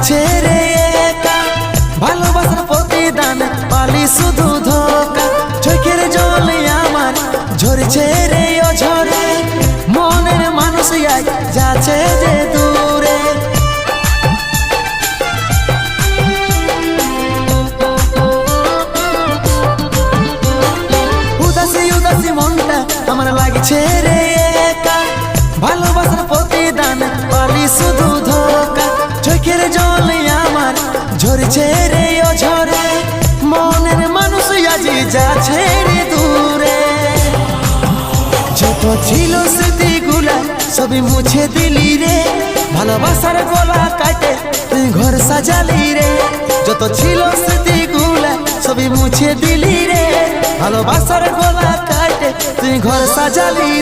লাগছে রে একা, ভালোবাসার প্রতিদান পালি শুধু ধোকা। চোখের জলে আমার ঝরছে রে অঝরে, মনের মানুষ আজ যাচ্ছে যে দূরে। উদাসী উদাসী মনটা আমার লাগছে রে একা, ভালোবাসার প্রতিদান পালি শুধু ধোকা। চোখের জলে আমার ঝরছে রে অঝরে, মনের মানুষ আজ যাচ্ছে রে দূরে। যত ছিল স্মৃতিগুলা সবই মুছে দিলি রে, ভালোবাসার গলা কাটে তুই ঘর সাজালি রে। যত ছিল স্মৃতিগুলা সবই মুছে দিলি রে, ভালোবাসার গলা কাটে তুই ঘর সাজালি।